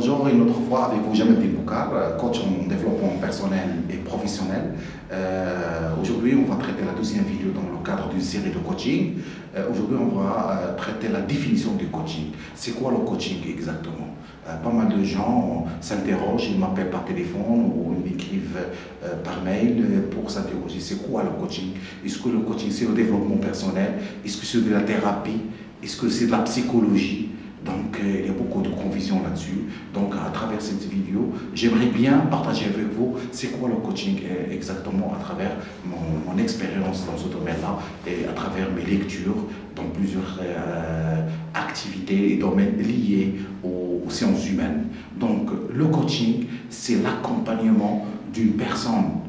Bonjour, une autre fois avec vous, Jamel Boukar, coach en développement personnel et professionnel. Aujourd'hui, on va traiter la deuxième vidéo dans le cadre d'une série de coaching. Aujourd'hui, on va traiter la définition du coaching. C'est quoi le coaching exactement? Pas mal de gens s'interrogent, ils m'appellent par téléphone ou ils m'écrivent par mail pour s'interroger. C'est quoi le coaching? Est-ce que le coaching, c'est le développement personnel? Est-ce que c'est de la thérapie? Est-ce que c'est de la psychologie? Donc, il y a beaucoup de confusion là-dessus. Donc, à travers cette vidéo, j'aimerais bien partager avec vous c'est quoi le coaching exactement à travers mon expérience dans ce domaine-là et à travers mes lectures dans plusieurs activités et domaines liés aux sciences humaines. Donc, le coaching, c'est l'accompagnement d'une personne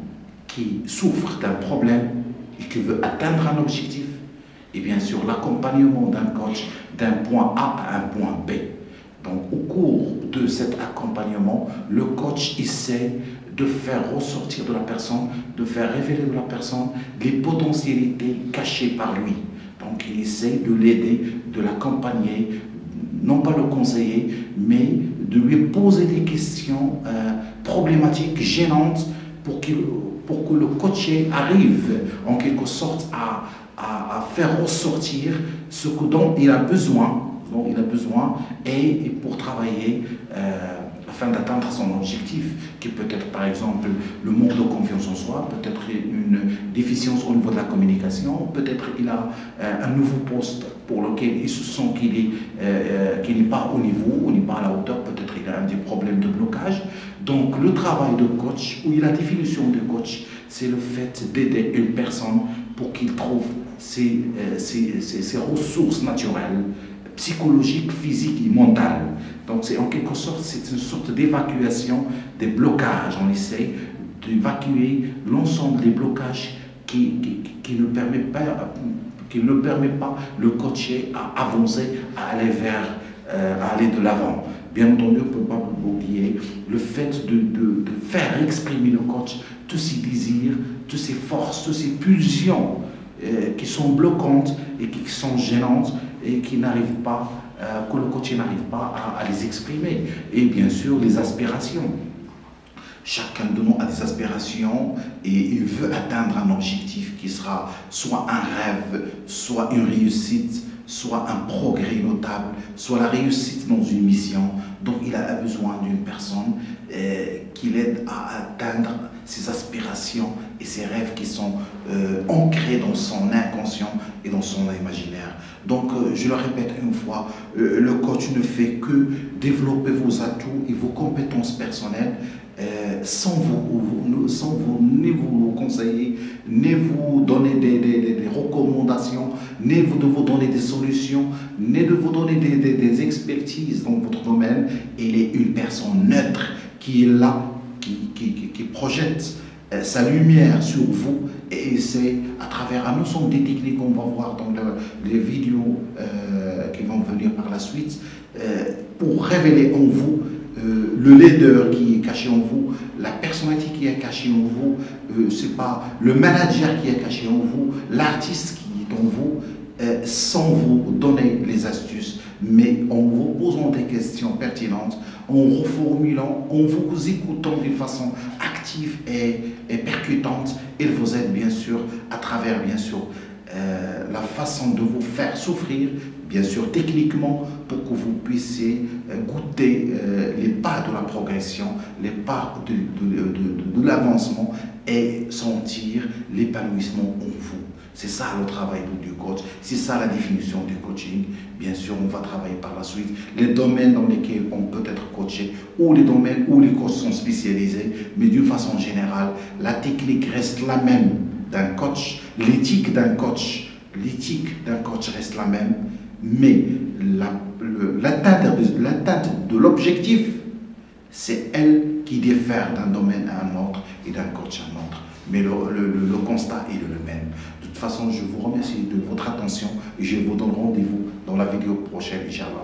qui souffre d'un problème et qui veut atteindre un objectif. Et bien sûr, l'accompagnement d'un coach d'un point A à un point B. Donc, au cours de cet accompagnement, le coach essaie de faire ressortir de la personne, de faire révéler de la personne les potentialités cachées par lui. Donc, il essaie de l'aider, de l'accompagner, non pas le conseiller, mais de lui poser des questions problématiques, gênantes, pour que le coaché arrive en quelque sorte à faire ressortir ce dont il a besoin, et pour travailler afin d'atteindre son objectif, qui peut être par exemple le manque de confiance en soi, peut-être une déficience au niveau de la communication, peut-être il a un nouveau poste pour lequel il se sent qu'il n'est pas au niveau, ou n'est pas à la hauteur, peut-être il a des problèmes de blocage. Donc le travail de coach, ou la définition de coach, c'est le fait d'aider une personne pour qu'il trouve ses ressources naturelles, psychologiques, physiques et mentales. Donc c'est en quelque sorte, c'est une sorte d'évacuation des blocages. On essaie d'évacuer l'ensemble des blocages qui ne permet pas le coacher à avancer, à aller de l'avant. Bien entendu, on ne peut pas oublier le fait de faire exprimer le coach tous ses désirs, toutes ses forces, toutes ses pulsions qui sont bloquantes et qui sont gênantes et qui n'arrivent pas, que le coach n'arrive pas à les exprimer. Et bien sûr, les aspirations. Chacun de nous a des aspirations et il veut atteindre un objectif qui sera soit un rêve, soit une réussite, soit un progrès notable, soit la réussite dans une mission. Donc il a besoin d'une personne qui l'aide à atteindre ses aspirations et ses rêves qui sont ancrés dans son inconscient et dans son imaginaire. Donc je le répète une fois, le coach ne fait que développer vos atouts et vos compétences personnelles sans vous ni vous conseiller, ni vous donner des recommandations, ni de vous donner des solutions, ni de vous donner des expertises dans votre domaine. Il est une personne neutre qui est là, qui projette sa lumière sur vous et c'est à travers un ensemble des techniques qu'on va voir dans les vidéos qui vont venir par la suite pour révéler en vous le leader qui est caché en vous, la personnalité qui est cachée en vous, c'est pas le manager qui est caché en vous, l'artiste qui est en vous, sans vous donner les astuces, mais en vous posant des questions pertinentes, en reformulant, en vous écoutant d'une façon active et percutante. Il vous aide bien sûr à travers la façon de vous faire souffrir, bien sûr techniquement, pour que vous puissiez goûter les pas de la progression, les pas de l'avancement et sentir l'épanouissement en vous. C'est ça le travail du coach, c'est ça la définition du coaching. Bien sûr, on va travailler par la suite les domaines dans lesquels on peut être coaché ou les domaines où les coachs sont spécialisés, mais d'une façon générale, la technique reste la même d'un coach, l'éthique d'un coach reste la même, mais l'atteinte de l'objectif, c'est elle qui diffère d'un domaine à un autre et d'un coach à un autre. Mais le constat est le même. De toute façon, je vous remercie de votre attention et je vous donne rendez-vous dans la vidéo prochaine, Inch'Allah.